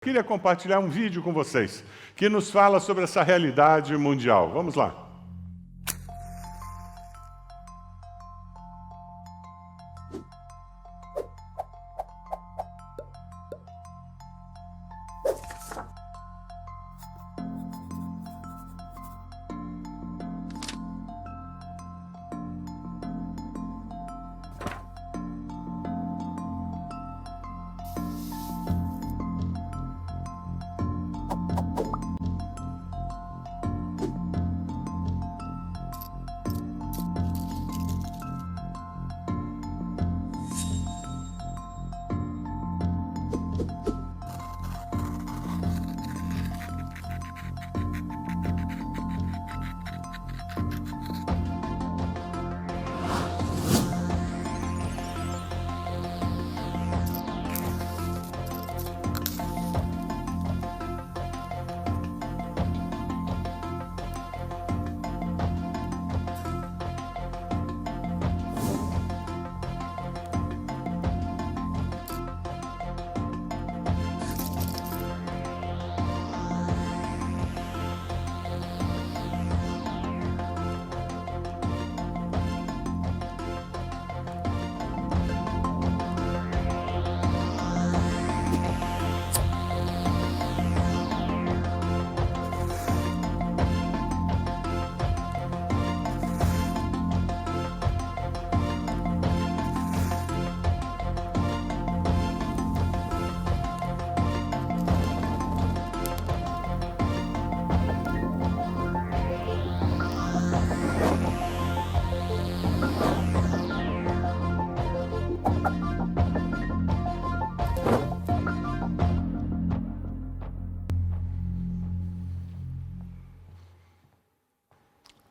Queria compartilhar um vídeo com vocês que nos fala sobre essa realidade mundial. Vamos lá.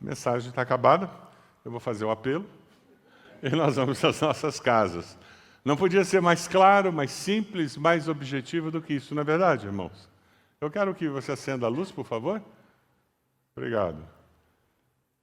A mensagem está acabada, eu vou fazer o apelo e nós vamos às nossas casas. Não podia ser mais claro, mais simples, mais objetivo do que isso, não é verdade, irmãos? Eu quero que você acenda a luz, por favor. Obrigado.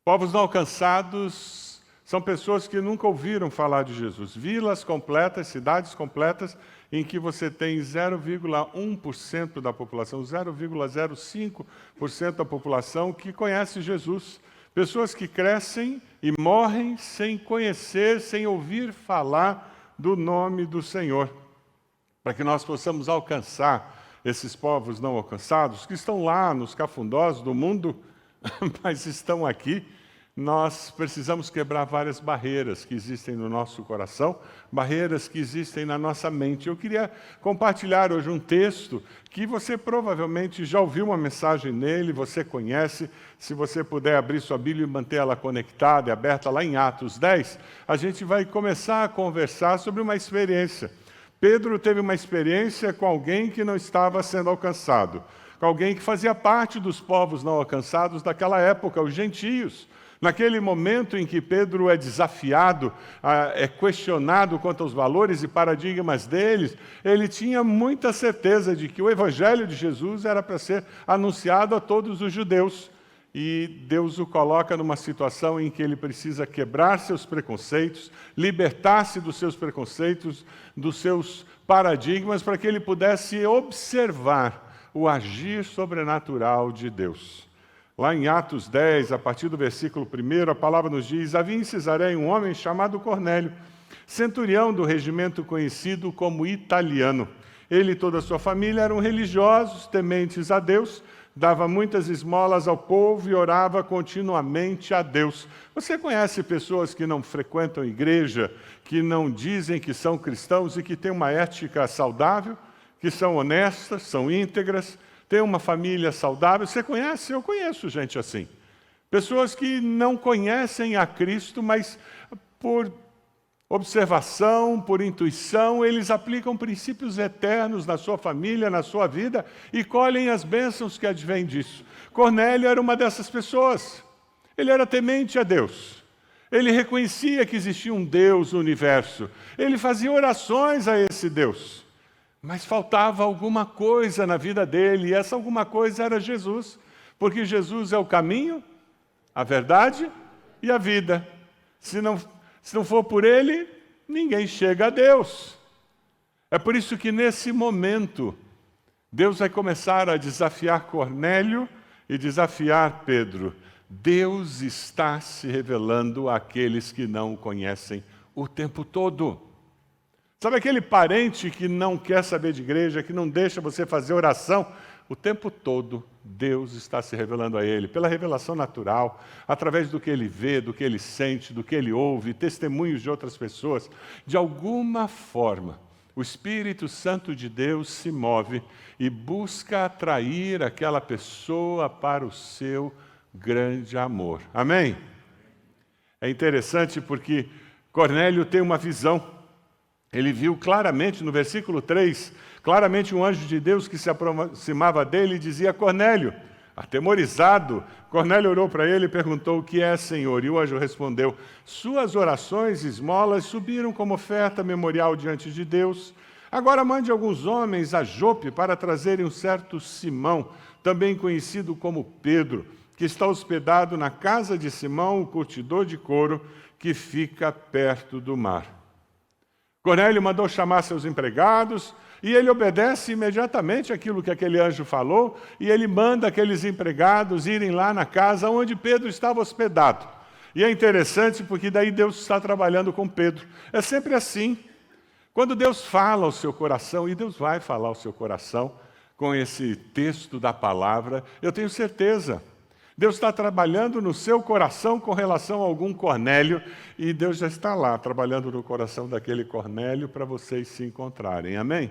Povos não alcançados são pessoas que nunca ouviram falar de Jesus. Vilas completas, cidades completas, em que você tem 0,1% da população, 0,05% da população que conhece Jesus. Pessoas que crescem e morrem sem conhecer, sem ouvir falar do nome do Senhor. Para que nós possamos alcançar esses povos não alcançados, que estão lá nos cafundós do mundo, mas estão aqui, nós precisamos quebrar várias barreiras que existem no nosso coração, barreiras que existem na nossa mente. Eu queria compartilhar hoje um texto que você provavelmente já ouviu uma mensagem nele, você conhece. Se você puder abrir sua Bíblia e manter ela conectada e aberta lá em Atos 10, a gente vai começar a conversar sobre uma experiência. Pedro teve uma experiência com alguém que não estava sendo alcançado, com alguém que fazia parte dos povos não alcançados daquela época, os gentios. Naquele momento em que Pedro é desafiado, é questionado quanto aos valores e paradigmas deles, ele tinha muita certeza de que o Evangelho de Jesus era para ser anunciado a todos os judeus. E Deus o coloca numa situação em que ele precisa quebrar seus preconceitos, libertar-se dos seus preconceitos, dos seus paradigmas, para que ele pudesse observar o agir sobrenatural de Deus. Lá em Atos 10, a partir do versículo 1, a palavra nos diz: havia em Cesareia um homem chamado Cornélio, centurião do regimento conhecido como italiano. Ele e toda a sua família eram religiosos, tementes a Deus, dava muitas esmolas ao povo e orava continuamente a Deus. Você conhece pessoas que não frequentam igreja, que não dizem que são cristãos e que têm uma ética saudável, que são honestas, são íntegras, têm uma família saudável? Você conhece? Eu conheço gente assim. Pessoas que não conhecem a Cristo, mas por observação, por intuição, eles aplicam princípios eternos na sua família, na sua vida, e colhem as bênçãos que advêm disso. Cornélio era uma dessas pessoas. Ele era temente a Deus. Ele reconhecia que existia um Deus no universo. Ele fazia orações a esse Deus. Mas faltava alguma coisa na vida dele, e essa alguma coisa era Jesus. Porque Jesus é o caminho, a verdade e a vida. Se não for por ele, ninguém chega a Deus. É por isso que nesse momento, Deus vai começar a desafiar Cornélio e desafiar Pedro. Deus está se revelando àqueles que não o conhecem o tempo todo. Sabe aquele parente que não quer saber de igreja, que não deixa você fazer oração? O tempo todo, Deus está se revelando a ele, pela revelação natural, através do que ele vê, do que ele sente, do que ele ouve, testemunhos de outras pessoas. De alguma forma, o Espírito Santo de Deus se move e busca atrair aquela pessoa para o seu grande amor. Amém? É interessante porque Cornélio tem uma visão. Ele viu claramente, no versículo 3, claramente um anjo de Deus que se aproximava dele e dizia: Cornélio. Atemorizado, Cornélio olhou para ele e perguntou: o que é, Senhor? E o anjo respondeu: suas orações e esmolas subiram como oferta memorial diante de Deus. Agora mande alguns homens a Jope para trazerem um certo Simão, também conhecido como Pedro, que está hospedado na casa de Simão, o curtidor de couro, que fica perto do mar. Cornélio mandou chamar seus empregados e ele obedece imediatamente aquilo que aquele anjo falou e ele manda aqueles empregados irem lá na casa onde Pedro estava hospedado. E é interessante porque daí Deus está trabalhando com Pedro. É sempre assim. Quando Deus fala ao seu coração, e Deus vai falar ao seu coração com esse texto da palavra, eu tenho certeza. Deus está trabalhando no seu coração com relação a algum Cornélio, e Deus já está lá, trabalhando no coração daquele Cornélio para vocês se encontrarem. Amém?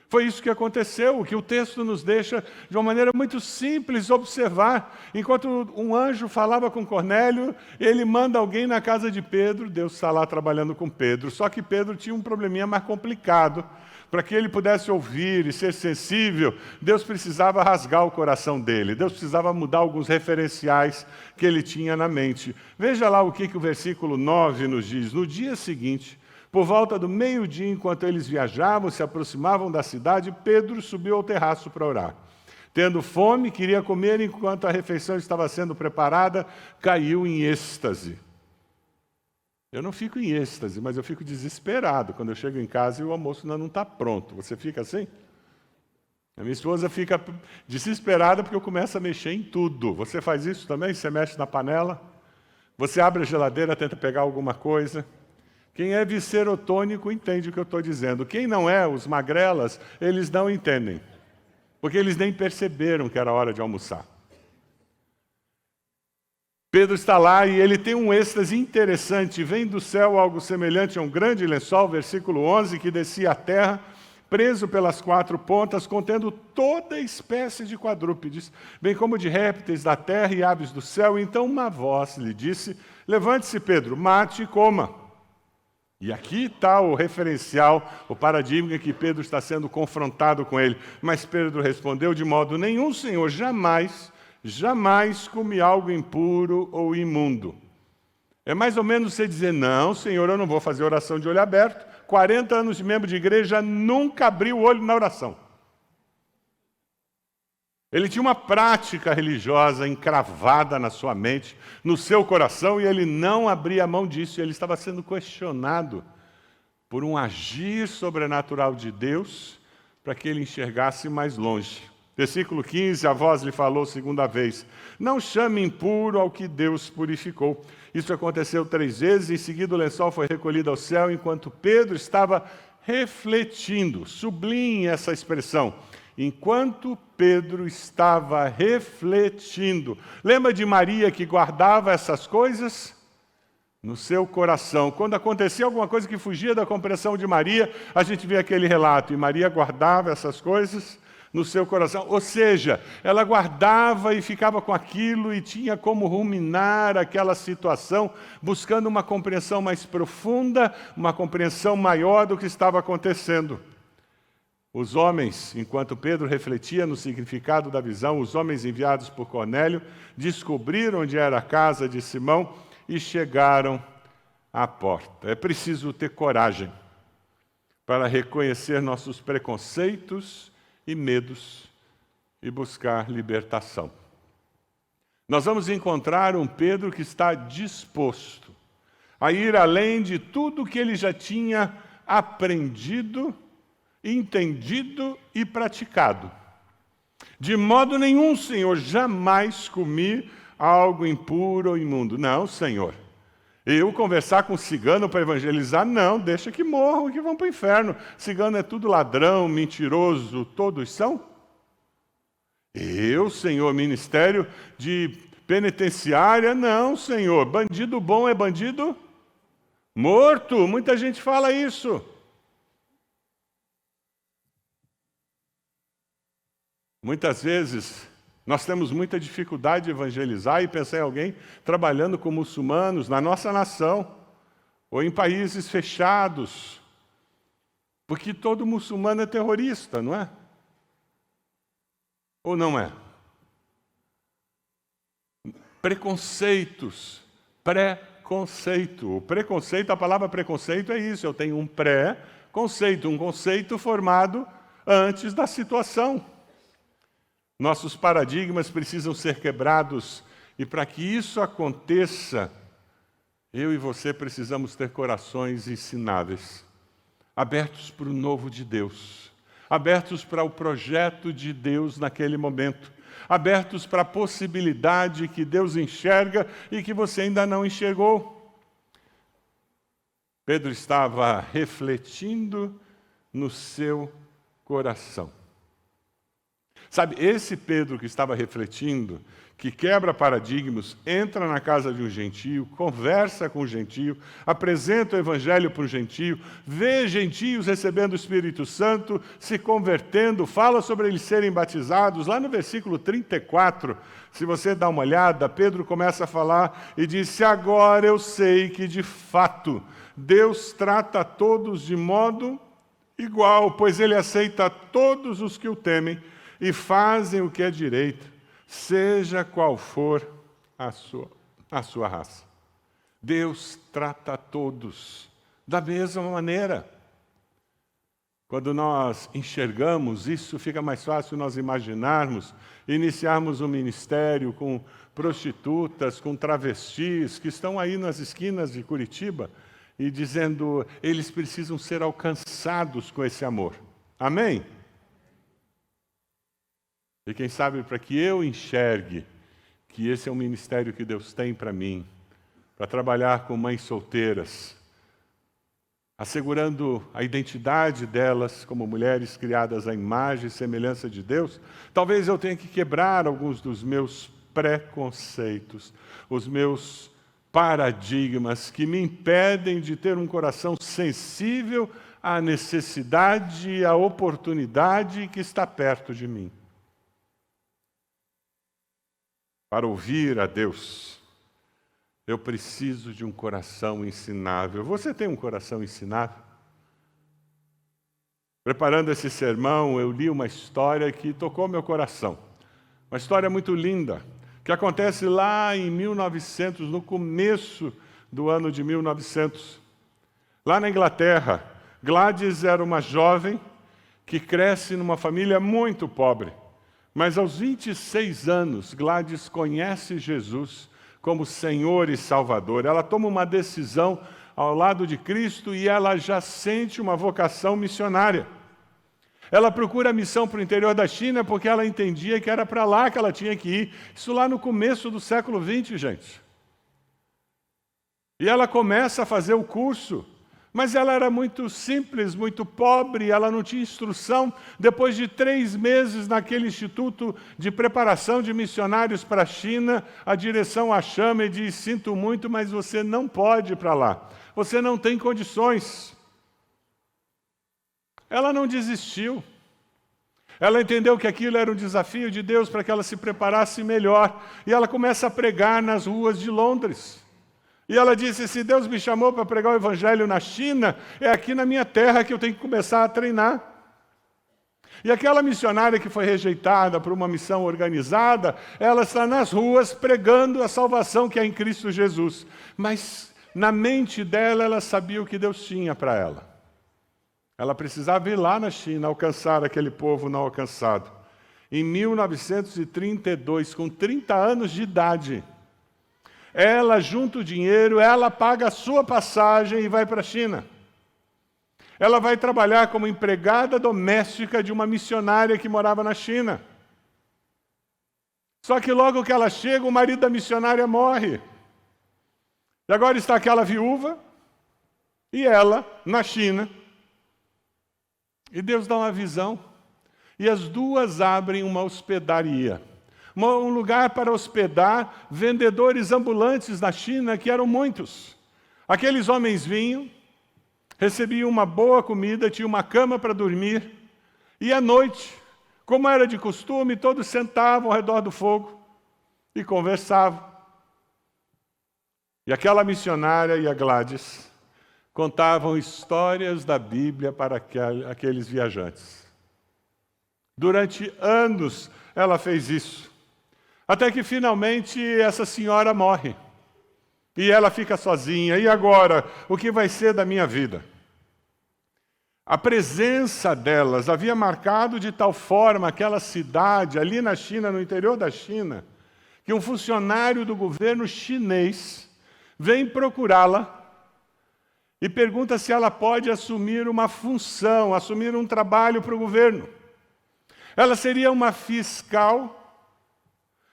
Foi isso que aconteceu, o que o texto nos deixa de uma maneira muito simples observar. Enquanto um anjo falava com Cornélio, ele manda alguém na casa de Pedro, Deus está lá trabalhando com Pedro. Só que Pedro tinha um probleminha mais complicado. Para que ele pudesse ouvir e ser sensível, Deus precisava rasgar o coração dele. Deus precisava mudar alguns referenciais que ele tinha na mente. Veja lá o que o versículo 9 nos diz. No dia seguinte, por volta do meio-dia, enquanto eles viajavam, se aproximavam da cidade, Pedro subiu ao terraço para orar. Tendo fome, queria comer, enquanto a refeição estava sendo preparada, caiu em êxtase. Eu não fico em êxtase, mas eu fico desesperado quando eu chego em casa e o almoço ainda não está pronto. Você fica assim? A minha esposa fica desesperada porque eu começo a mexer em tudo. Você faz isso também? Você mexe na panela? Você abre a geladeira, tenta pegar alguma coisa? Quem é viscerotônico entende o que eu estou dizendo. Quem não é, os magrelas, eles não entendem. Porque eles nem perceberam que era hora de almoçar. Pedro está lá e ele tem um êxtase interessante. Vem do céu algo semelhante a um grande lençol, versículo 11, que descia à terra, preso pelas 4 pontas, contendo toda espécie de quadrúpedes, bem como de répteis da terra e aves do céu. Então uma voz lhe disse: levante-se, Pedro, mate e coma. E aqui está o referencial, o paradigma que Pedro está sendo confrontado com ele. Mas Pedro respondeu: de modo nenhum, Senhor, jamais comi algo impuro ou imundo. É mais ou menos você dizer: não, Senhor, eu não vou fazer oração de olho aberto. 40 anos de membro de igreja, nunca abri o olho na oração. Ele tinha uma prática religiosa encravada na sua mente, no seu coração, e ele não abria mão disso. Ele estava sendo questionado por um agir sobrenatural de Deus para que ele enxergasse mais longe. Versículo 15, a voz lhe falou segunda vez: não chame impuro ao que Deus purificou. Isso aconteceu 3 vezes, em seguida o lençol foi recolhido ao céu, enquanto Pedro estava refletindo. Sublinhe essa expressão. Enquanto Pedro estava refletindo. Lembra de Maria que guardava essas coisas no seu coração? Quando acontecia alguma coisa que fugia da compreensão de Maria, a gente vê aquele relato. E Maria guardava essas coisas no seu coração, ou seja, ela guardava e ficava com aquilo e tinha como ruminar aquela situação, buscando uma compreensão mais profunda, uma compreensão maior do que estava acontecendo. Os homens, enquanto Pedro refletia no significado da visão, os homens enviados por Cornélio descobriram onde era a casa de Simão e chegaram à porta. É preciso ter coragem para reconhecer nossos preconceitos e medos e buscar libertação. Nós vamos encontrar um Pedro que está disposto a ir além de tudo que ele já tinha aprendido entendido e praticado. De modo nenhum, Senhor, jamais comi algo impuro ou imundo. Não, Senhor. Eu conversar com cigano para evangelizar? Não, deixa que morram, que vão para o inferno. Cigano é tudo ladrão, mentiroso, todos são? Eu, Senhor, ministério de penitenciária? Não, Senhor. Bandido bom é bandido morto. Muita gente fala isso. Muitas vezes nós temos muita dificuldade de evangelizar e pensar em alguém trabalhando com muçulmanos na nossa nação ou em países fechados, porque todo muçulmano é terrorista, não é? Ou não é? Preconceitos, pré-conceito. O preconceito, a palavra preconceito é isso, eu tenho um pré-conceito, um conceito formado antes da situação. Nossos paradigmas precisam ser quebrados e para que isso aconteça, eu e você precisamos ter corações ensináveis, abertos para o novo de Deus, abertos para o projeto de Deus naquele momento, abertos para a possibilidade que Deus enxerga e que você ainda não enxergou. Pedro estava refletindo no seu coração. Sabe, esse Pedro que estava refletindo, que quebra paradigmas, entra na casa de um gentio, conversa com o gentio, apresenta o evangelho para o gentio, vê gentios recebendo o Espírito Santo, se convertendo, fala sobre eles serem batizados. Lá no versículo 34, se você dá uma olhada, Pedro começa a falar e diz: agora eu sei que de fato Deus trata a todos de modo igual, pois ele aceita todos os que o temem e fazem o que é direito, seja qual for a sua raça. Deus trata a todos da mesma maneira. Quando nós enxergamos isso, fica mais fácil nós imaginarmos, iniciarmos um ministério com prostitutas, com travestis, que estão aí nas esquinas de Curitiba, e dizendo, eles precisam ser alcançados com esse amor. Amém? E quem sabe para que eu enxergue que esse é um ministério que Deus tem para mim, para trabalhar com mães solteiras, assegurando a identidade delas como mulheres criadas à imagem e semelhança de Deus, talvez eu tenha que quebrar alguns dos meus preconceitos, os meus paradigmas que me impedem de ter um coração sensível à necessidade, à oportunidade que está perto de mim. Para ouvir a Deus, eu preciso de um coração ensinável. Você tem um coração ensinável? Preparando esse sermão, eu li uma história que tocou meu coração. Uma história muito linda, que acontece lá em 1900, no começo do ano de 1900. Lá na Inglaterra, Gladys era uma jovem que cresce numa família muito pobre. Mas aos 26 anos, Gladys conhece Jesus como Senhor e Salvador. Ela toma uma decisão ao lado de Cristo e ela já sente uma vocação missionária. Ela procura a missão para o interior da China porque ela entendia que era para lá que ela tinha que ir. Isso lá no começo do século XX, gente. E ela começa a fazer o curso. Mas ela era muito simples, muito pobre, ela não tinha instrução. Depois de 3 meses naquele instituto de preparação de missionários para a China, a direção a chama e diz, sinto muito, mas você não pode ir para lá. Você não tem condições. Ela não desistiu. Ela entendeu que aquilo era um desafio de Deus para que ela se preparasse melhor. E ela começa a pregar nas ruas de Londres. E ela disse, se Deus me chamou para pregar o evangelho na China, é aqui na minha terra que eu tenho que começar a treinar. E aquela missionária que foi rejeitada por uma missão organizada, ela está nas ruas pregando a salvação que é em Cristo Jesus. Mas na mente dela, ela sabia o que Deus tinha para ela. Ela precisava ir lá na China, alcançar aquele povo não alcançado. Em 1932, com 30 anos de idade, ela junta o dinheiro, ela paga a sua passagem e vai para a China. Ela vai trabalhar como empregada doméstica de uma missionária que morava na China. Só que logo que ela chega, o marido da missionária morre. E agora está aquela viúva e ela na China. E Deus dá uma visão. E as duas abrem uma hospedaria. Um lugar para hospedar vendedores ambulantes na China, que eram muitos. Aqueles homens vinham, recebiam uma boa comida, tinham uma cama para dormir. E à noite, como era de costume, todos sentavam ao redor do fogo e conversavam. E aquela missionária e a Gladys contavam histórias da Bíblia para aqueles viajantes. Durante anos ela fez isso. Até que finalmente essa senhora morre. E ela fica sozinha. E agora, o que vai ser da minha vida? A presença delas havia marcado de tal forma aquela cidade, ali na China, no interior da China, que um funcionário do governo chinês vem procurá-la e pergunta se ela pode assumir uma função, assumir um trabalho para o governo. Ela seria uma fiscal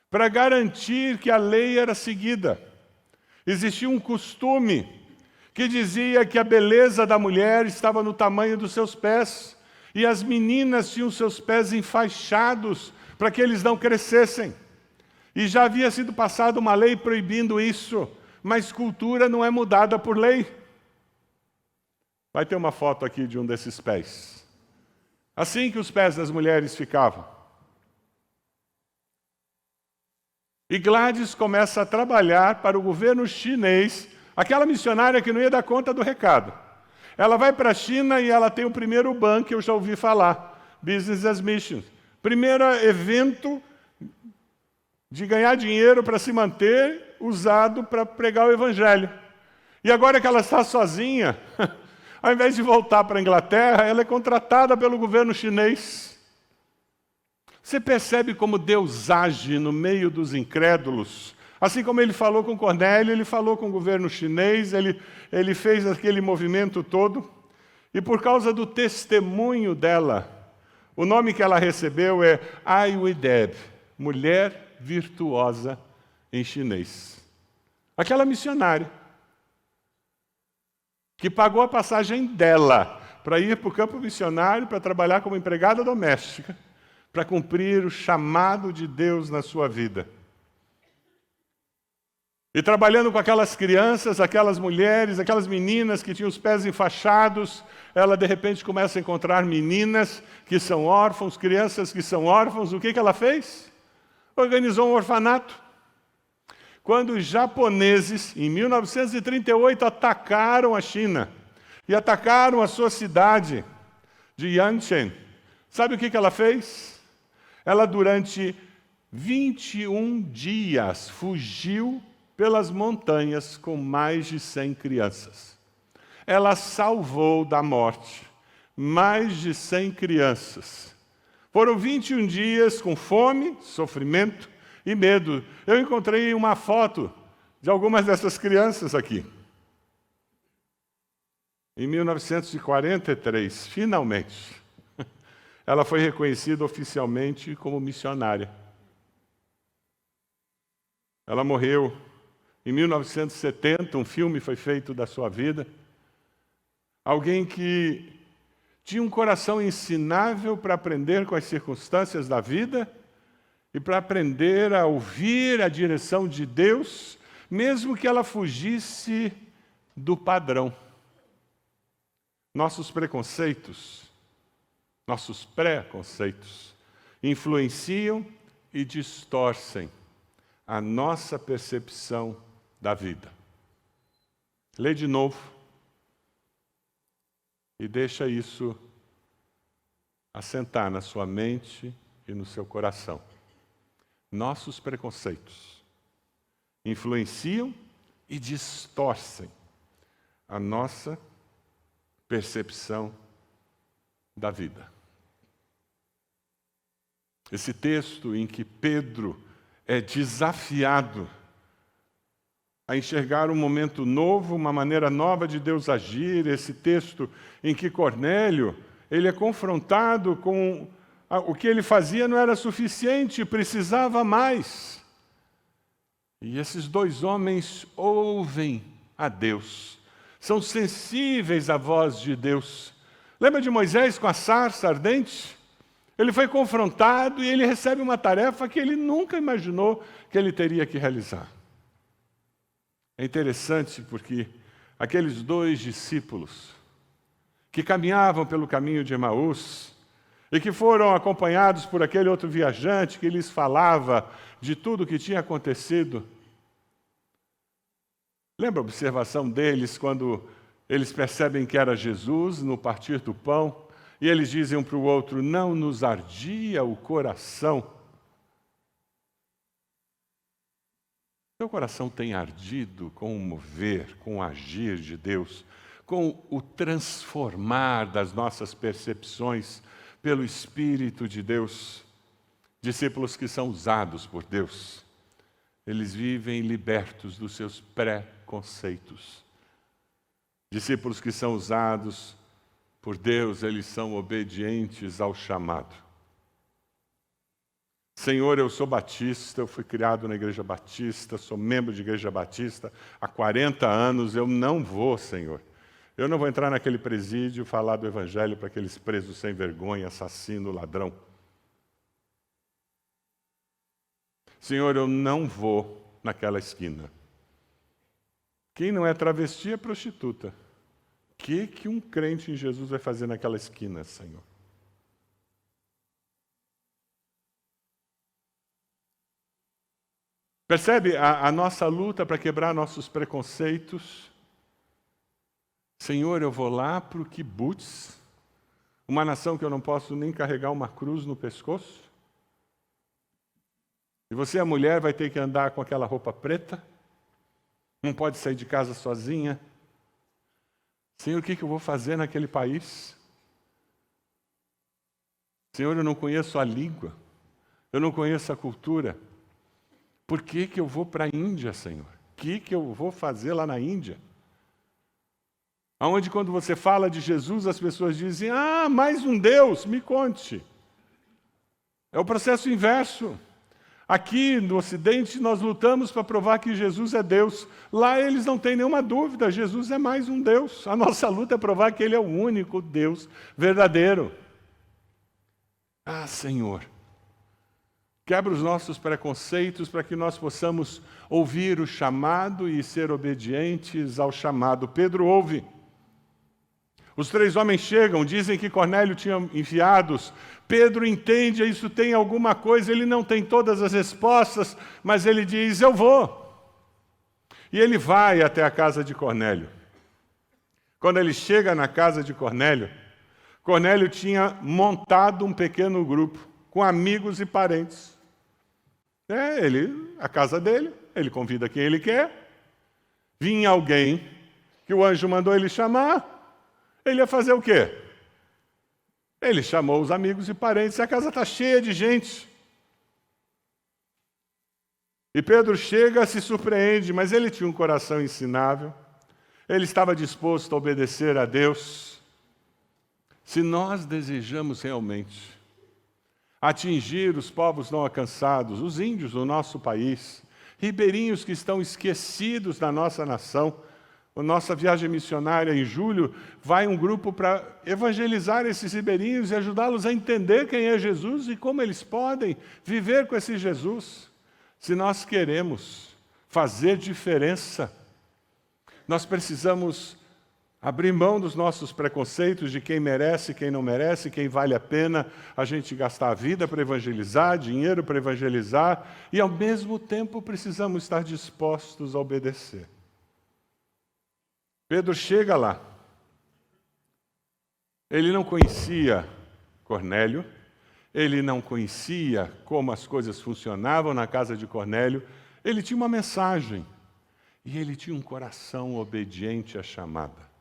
para garantir que a lei era seguida. Existia um costume que dizia que a beleza da mulher estava no tamanho dos seus pés, e as meninas tinham seus pés enfaixados para que eles não crescessem. E já havia sido passada uma lei proibindo isso, mas cultura não é mudada por lei. Vai ter uma foto aqui de um desses pés. Assim que os pés das mulheres ficavam. E Gladys começa a trabalhar para o governo chinês, aquela missionária que não ia dar conta do recado. Ela vai para a China e ela tem o primeiro ban que eu já ouvi falar, Business as Mission. Primeiro evento de ganhar dinheiro para se manter, usado para pregar o Evangelho. E agora que ela está sozinha, ao invés de voltar para a Inglaterra, ela é contratada pelo governo chinês. Você percebe como Deus age no meio dos incrédulos? Assim como ele falou com Cornélio, ele falou com o governo chinês, ele fez aquele movimento todo. E por causa do testemunho dela, o nome que ela recebeu é Ai Wideb, mulher virtuosa em chinês. Aquela missionária que pagou a passagem dela para ir para o campo missionário, para trabalhar como empregada doméstica, para cumprir o chamado de Deus na sua vida. E trabalhando com aquelas crianças, aquelas mulheres, aquelas meninas que tinham os pés enfaixados, ela de repente começa a encontrar meninas que são órfãos, crianças que são órfãos. O que ela fez? Organizou um orfanato. Quando os japoneses, em 1938, atacaram a China e atacaram a sua cidade de Yanchen, sabe o que ela fez? Ela, durante 21 dias, fugiu pelas montanhas com mais de 100 crianças. Ela salvou da morte mais de 100 crianças. Foram 21 dias com fome, sofrimento e medo. Eu encontrei uma foto de algumas dessas crianças aqui. Em 1943, finalmente, ela foi reconhecida oficialmente como missionária. Ela morreu em 1970, um filme foi feito da sua vida. Alguém que tinha um coração ensinável para aprender com as circunstâncias da vida e para aprender a ouvir a direção de Deus, mesmo que ela fugisse do padrão. Nossos preconceitos, nossos pré-conceitos influenciam e distorcem a nossa percepção da vida. Lê de novo e deixa isso assentar na sua mente e no seu coração. Nossos preconceitos influenciam e distorcem a nossa percepção da vida. Esse texto em que Pedro é desafiado a enxergar um momento novo, uma maneira nova de Deus agir, esse texto em que Cornélio, ele é confrontado com o que ele fazia não era suficiente, precisava mais. E esses dois homens ouvem a Deus, são sensíveis à voz de Deus. Lembra de Moisés com a sarça ardente? Ele foi confrontado e ele recebe uma tarefa que ele nunca imaginou que ele teria que realizar. É interessante porque aqueles dois discípulos que caminhavam pelo caminho de Emaús e que foram acompanhados por aquele outro viajante que lhes falava de tudo o que tinha acontecido. Lembra a observação deles quando eles percebem que era Jesus no partir do pão? E eles dizem um para o outro, não nos ardia o coração? Seu coração tem ardido com o mover, com o agir de Deus, com o transformar das nossas percepções pelo Espírito de Deus? Discípulos que são usados por Deus, eles vivem libertos dos seus preconceitos. Discípulos que são usados por Deus, eles são obedientes ao chamado. Senhor, eu sou batista, eu fui criado na igreja batista, sou membro de igreja batista há 40 anos, eu não vou, Senhor. Eu não vou entrar naquele presídio falar do evangelho para aqueles presos sem vergonha, assassino, ladrão. Senhor, eu não vou naquela esquina. Quem não é travesti é prostituta. O que um crente em Jesus vai fazer naquela esquina, Senhor? Percebe a nossa luta para quebrar nossos preconceitos? Senhor, eu vou lá para o quibbutz, uma nação que eu não posso nem carregar uma cruz no pescoço? E você, a mulher, vai ter que andar com aquela roupa preta? Não pode sair de casa sozinha? Senhor, o que eu vou fazer naquele país? Senhor, eu não conheço a língua, eu não conheço a cultura. Por que eu vou para a Índia, Senhor? O que eu vou fazer lá na Índia? Onde quando você fala de Jesus, as pessoas dizem, mais um Deus, me conte. É o processo inverso. Aqui no Ocidente nós lutamos para provar que Jesus é Deus. Lá eles não têm nenhuma dúvida, Jesus é mais um Deus. A nossa luta é provar que Ele é o único Deus verdadeiro. Senhor, quebra os nossos preconceitos para que nós possamos ouvir o chamado e ser obedientes ao chamado. Pedro ouve. Os três homens chegam, dizem que Cornélio tinha enviados. Pedro entende, isso tem alguma coisa, ele não tem todas as respostas, mas ele diz, eu vou. E ele vai até a casa de Cornélio. Quando ele chega na casa de Cornélio, Cornélio tinha montado um pequeno grupo com amigos e parentes. A casa dele, ele convida quem ele quer. Vinha alguém que o anjo mandou ele chamar. Ele ia fazer o quê? Ele chamou os amigos e parentes, e a casa está cheia de gente. E Pedro chega, se surpreende, mas ele tinha um coração ensinável, ele estava disposto a obedecer a Deus. Se nós desejamos realmente atingir os povos não alcançados, os índios do nosso país, ribeirinhos que estão esquecidos da nossa nação, a nossa viagem missionária em julho, vai um grupo para evangelizar esses ribeirinhos e ajudá-los a entender quem é Jesus e como eles podem viver com esse Jesus. Se nós queremos fazer diferença, nós precisamos abrir mão dos nossos preconceitos de quem merece, quem não merece, quem vale a pena a gente gastar a vida para evangelizar, dinheiro para evangelizar, e ao mesmo tempo precisamos estar dispostos a obedecer. Pedro chega lá. Ele não conhecia Cornélio, ele não conhecia como as coisas funcionavam na casa de Cornélio. Ele tinha uma mensagem e ele tinha um coração obediente à chamada.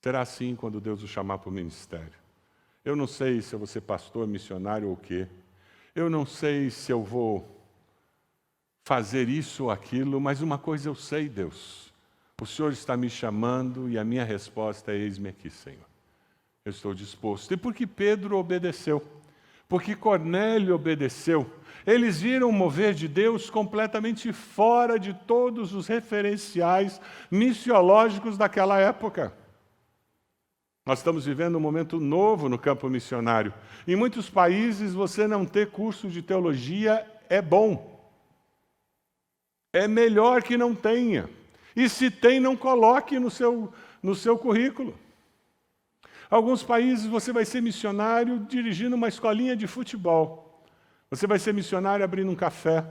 Será assim quando Deus o chamar para o ministério. Eu não sei se eu vou ser pastor, missionário ou o quê. Eu não sei se eu vou fazer isso ou aquilo, mas uma coisa eu sei, Deus. O Senhor está me chamando e a minha resposta é: eis-me aqui, Senhor. Eu estou disposto. E por que Pedro obedeceu? Porque Cornélio obedeceu. Eles viram o mover de Deus completamente fora de todos os referenciais missiológicos daquela época. Nós estamos vivendo um momento novo no campo missionário. Em muitos países, você não ter curso de teologia é bom. É melhor que não tenha. E se tem, não coloque no seu currículo. Alguns países você vai ser missionário dirigindo uma escolinha de futebol. Você vai ser missionário abrindo um café,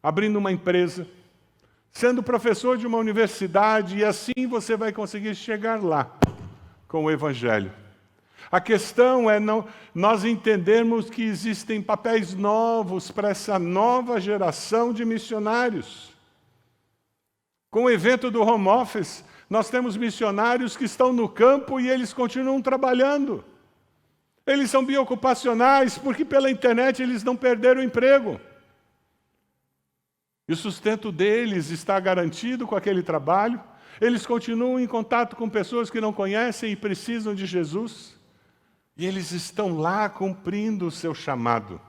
abrindo uma empresa, sendo professor de uma universidade, e assim você vai conseguir chegar lá com o Evangelho. A questão é nós entendermos que existem papéis novos para essa nova geração de missionários. Com o evento do home office, nós temos missionários que estão no campo e eles continuam trabalhando. Eles são biocupacionais porque pela internet eles não perderam o emprego. E o sustento deles está garantido com aquele trabalho. Eles continuam em contato com pessoas que não conhecem e precisam de Jesus. E eles estão lá cumprindo o seu chamado.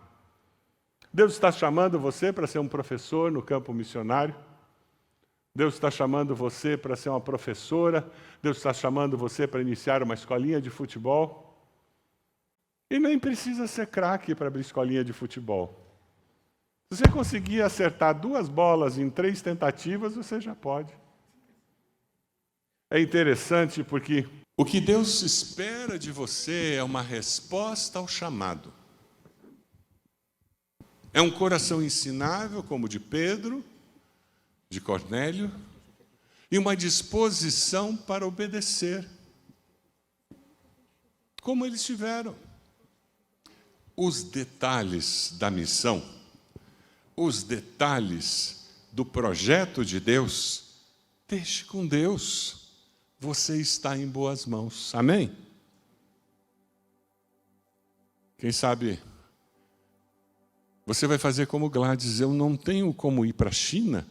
Deus está chamando você para ser um professor no campo missionário. Deus está chamando você para ser uma professora. Deus está chamando você para iniciar uma escolinha de futebol. E nem precisa ser craque para abrir escolinha de futebol. Se você conseguir acertar 2 bolas em 3 tentativas, você já pode. É interessante porque o que Deus espera de você é uma resposta ao chamado. É um coração ensinável, como o de Pedro, de Cornélio, e uma disposição para obedecer, como eles tiveram. Os detalhes da missão, os detalhes do projeto de Deus, deixe com Deus. Você está em boas mãos. Amém? Quem sabe você vai fazer como Gladys: eu não tenho como ir para a China,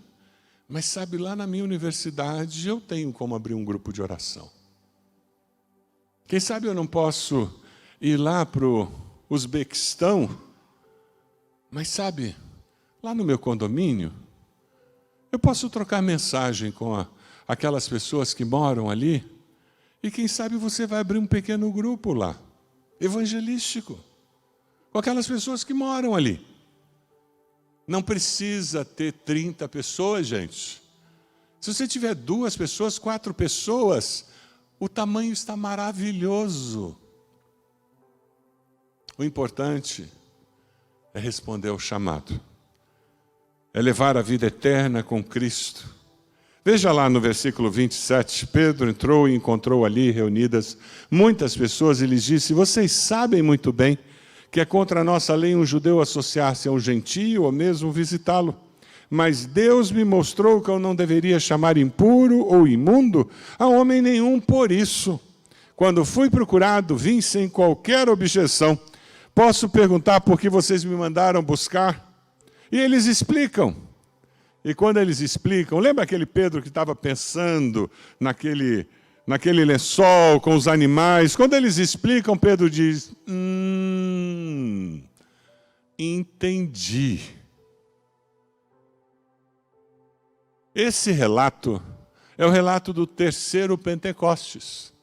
mas sabe, lá na minha universidade eu tenho como abrir um grupo de oração. Quem sabe eu não posso ir lá para o Uzbequistão, mas sabe, lá no meu condomínio, eu posso trocar mensagem com aquelas pessoas que moram ali, e quem sabe você vai abrir um pequeno grupo lá, evangelístico, com aquelas pessoas que moram ali. Não precisa ter 30 pessoas, gente. Se você tiver 2 pessoas, 4 pessoas, o tamanho está maravilhoso. O importante é responder ao chamado. É levar a vida eterna com Cristo. Veja lá no versículo 27, Pedro entrou e encontrou ali reunidas muitas pessoas e lhes disse: vocês sabem muito bem que é contra a nossa lei um judeu associar-se a um gentio ou mesmo visitá-lo. Mas Deus me mostrou que eu não deveria chamar impuro ou imundo a homem nenhum por isso. Quando fui procurado, vim sem qualquer objeção. Posso perguntar por que vocês me mandaram buscar? E eles explicam. E quando eles explicam, lembra aquele Pedro que estava pensando naquele lençol com os animais? Quando eles explicam, Pedro diz: entendi. Esse relato é o relato do 3º Pentecostes.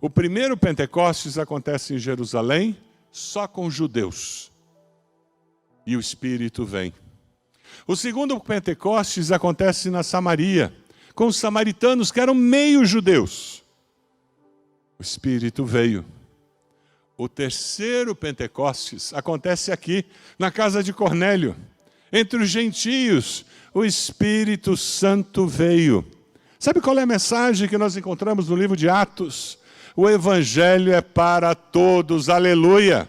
O primeiro Pentecostes acontece em Jerusalém, só com judeus. E o Espírito vem. O segundo Pentecostes acontece na Samaria, com os samaritanos que eram meio judeus. O Espírito veio. O 3º Pentecostes acontece aqui, na casa de Cornélio. Entre os gentios, o Espírito Santo veio. Sabe qual é a mensagem que nós encontramos no livro de Atos? O Evangelho é para todos, aleluia!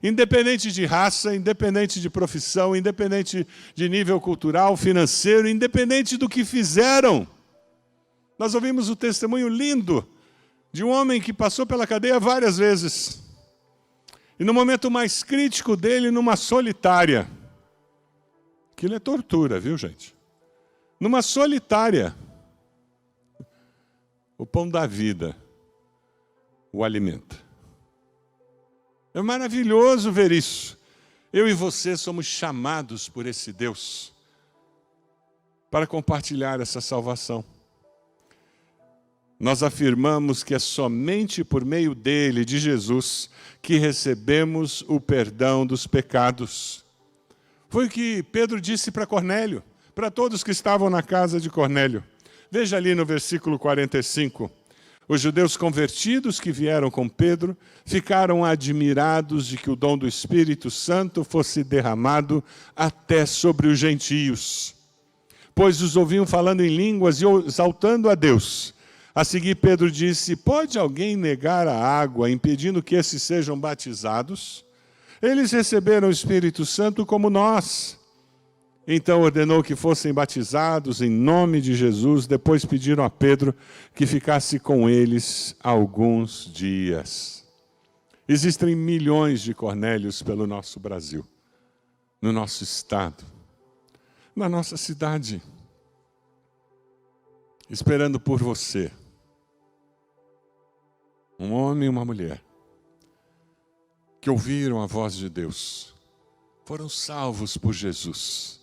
Independente de raça, independente de profissão, independente de nível cultural, financeiro, independente do que fizeram. Nós ouvimos o testemunho lindo de um homem que passou pela cadeia várias vezes. E no momento mais crítico dele, numa solitária, Aquilo é tortura, viu, gente? Numa solitária, o pão da vida o alimenta. É maravilhoso ver isso. Eu e você somos chamados por esse Deus para compartilhar essa salvação. Nós afirmamos que é somente por meio dele, de Jesus, que recebemos o perdão dos pecados. Foi o que Pedro disse para Cornélio, para todos que estavam na casa de Cornélio. Veja ali no versículo 45. Os judeus convertidos que vieram com Pedro ficaram admirados de que o dom do Espírito Santo fosse derramado até sobre os gentios, pois os ouviam falando em línguas e exaltando a Deus. A seguir, Pedro disse: pode alguém negar a água, impedindo que esses sejam batizados? Eles receberam o Espírito Santo como nós. Então ordenou que fossem batizados em nome de Jesus. Depois pediram a Pedro que ficasse com eles alguns dias. Existem milhões de Cornélios pelo nosso Brasil, no nosso estado, na nossa cidade, esperando por você. Um homem e uma mulher que ouviram a voz de Deus, foram salvos por Jesus.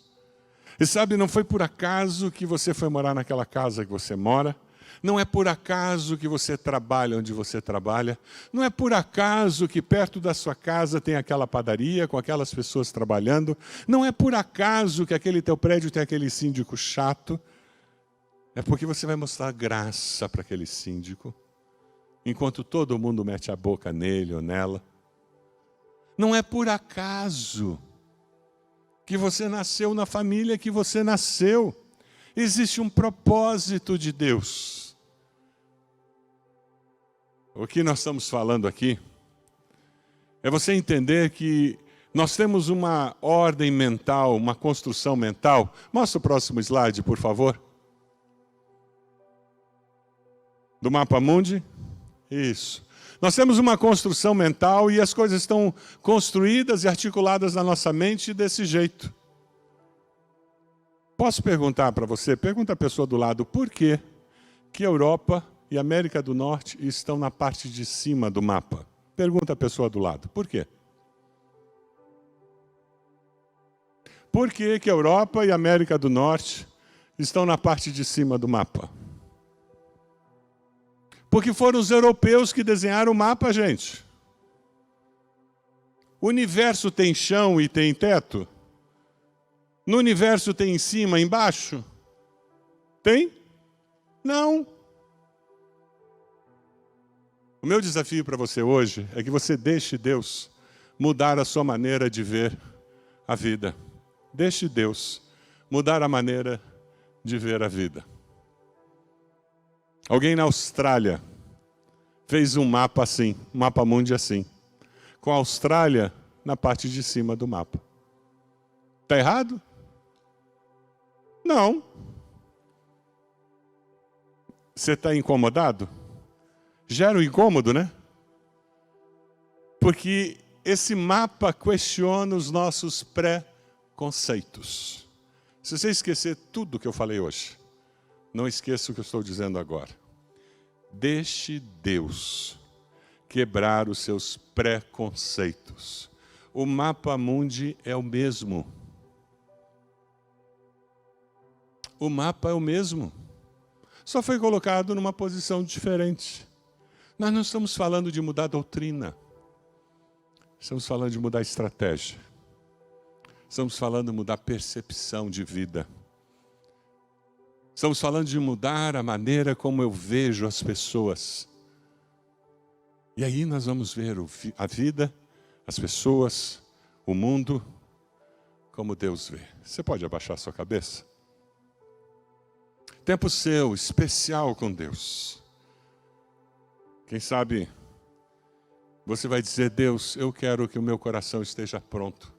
E sabe, não foi por acaso que você foi morar naquela casa que você mora. Não é por acaso que você trabalha onde você trabalha. Não é por acaso que perto da sua casa tem aquela padaria com aquelas pessoas trabalhando. Não é por acaso que aquele teu prédio tem aquele síndico chato. É porque você vai mostrar graça para aquele síndico, enquanto todo mundo mete a boca nele ou nela. Não é por acaso que você nasceu na família que você nasceu. Existe um propósito de Deus. O que nós estamos falando aqui é você entender que nós temos uma ordem mental, uma construção mental. Mostra o próximo slide, por favor. Do mapa mundi. Isso. Nós temos uma construção mental e as coisas estão construídas e articuladas na nossa mente desse jeito. Posso perguntar para você, pergunta a pessoa do lado, por que Europa e América do Norte estão na parte de cima do mapa? Pergunta a pessoa do lado, por quê? Por que Europa e América do Norte estão na parte de cima do mapa? Porque foram os europeus que desenharam o mapa, gente. O universo tem chão e tem teto? No universo tem em cima e embaixo? Tem? Não. O meu desafio para você hoje é que você deixe Deus mudar a sua maneira de ver a vida. Deixe Deus mudar a maneira de ver a vida. Alguém na Austrália fez um mapa assim, um mapa mundi assim, com a Austrália na parte de cima do mapa. Está errado? Não. Você está incomodado? Gera um incômodo, né? Porque esse mapa questiona os nossos pré-conceitos. Se você esquecer tudo que eu falei hoje, não esqueça o que eu estou dizendo agora. Deixe Deus quebrar os seus pré-conceitos. O mapa mundi é o mesmo. O mapa é o mesmo. Só foi colocado numa posição diferente. Nós não estamos falando de mudar doutrina. Estamos falando de mudar estratégia. Estamos falando de mudar percepção de vida. Estamos falando de mudar a maneira como eu vejo as pessoas. E aí nós vamos ver a vida, as pessoas, o mundo, como Deus vê. Você pode abaixar sua cabeça? Tempo seu, especial com Deus. Quem sabe você vai dizer: Deus, eu quero que o meu coração esteja pronto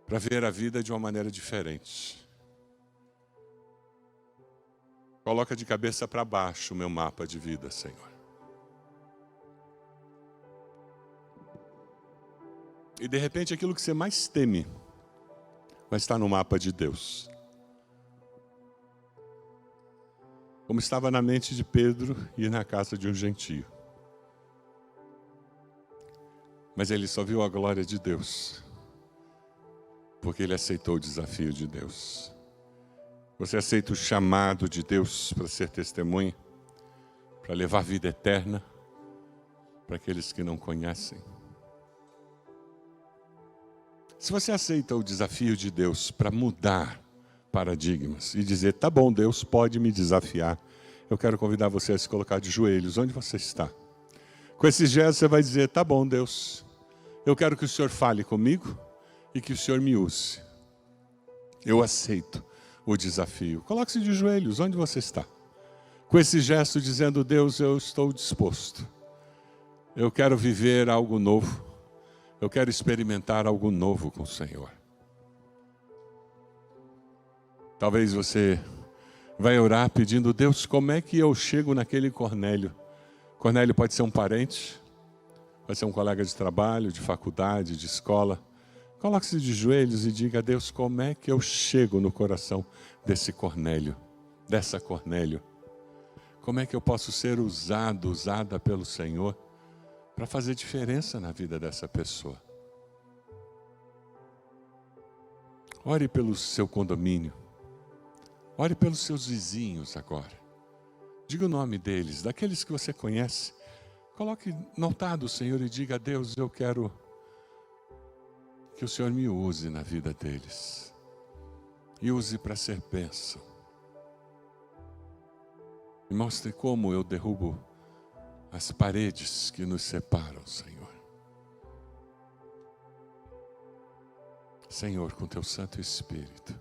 para ver a vida de uma maneira diferente. Coloca de cabeça para baixo o meu mapa de vida, Senhor. E de repente aquilo que você mais teme, vai estar no mapa de Deus. Como estava na mente de Pedro ir na casa de um gentio. Mas ele só viu a glória de Deus, porque ele aceitou o desafio de Deus. Você aceita o chamado de Deus para ser testemunha, para levar vida eterna para aqueles que não conhecem? Se você aceita o desafio de Deus para mudar paradigmas e dizer, tá bom, Deus pode me desafiar, eu quero convidar você a se colocar de joelhos onde você está. Com esses gestos você vai dizer, tá bom, Deus, eu quero que o Senhor fale comigo e que o Senhor me use. Eu aceito o desafio. Coloque-se de joelhos onde você está. Com esse gesto dizendo, Deus, eu estou disposto. Eu quero viver algo novo. Eu quero experimentar algo novo com o Senhor. Talvez você vai orar pedindo, Deus, como é que eu chego naquele Cornélio? Cornélio pode ser um parente, pode ser um colega de trabalho, de faculdade, de escola. Coloque-se de joelhos e diga, Deus, como é que eu chego no coração desse Cornélio, dessa Cornélio? Como é que eu posso ser usada pelo Senhor para fazer diferença na vida dessa pessoa? Ore pelo seu condomínio. Ore pelos seus vizinhos agora. Diga o nome deles, daqueles que você conhece. Coloque no altar do Senhor e diga, Deus, eu quero que o Senhor me use na vida deles. E use para ser bênção. E mostre como eu derrubo as paredes que nos separam, Senhor. Senhor, com teu Santo Espírito,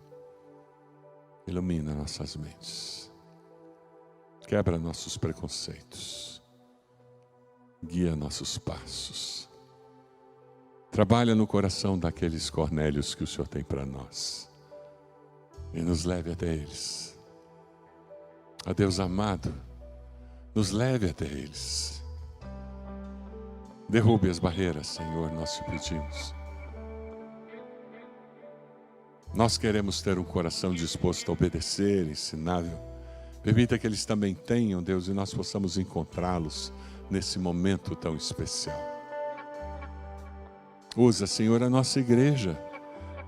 ilumina nossas mentes. Quebra nossos preconceitos. Guia nossos passos. Trabalha no coração daqueles Cornélios que o Senhor tem para nós. E nos leve até eles. Ó Deus amado, nos leve até eles. Derrube as barreiras, Senhor, nós te pedimos. Nós queremos ter um coração disposto a obedecer, ensinável. Permita que eles também tenham, Deus, e nós possamos encontrá-los nesse momento tão especial. Usa, Senhor, a nossa igreja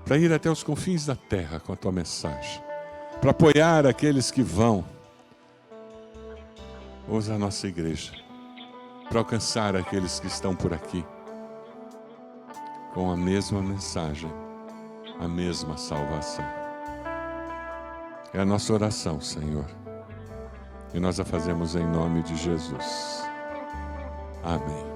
para ir até os confins da terra com a tua mensagem, para apoiar aqueles que vão. Usa a nossa igreja para alcançar aqueles que estão por aqui com a mesma mensagem, a mesma salvação. É a nossa oração, Senhor, e nós a fazemos em nome de Jesus. Amém.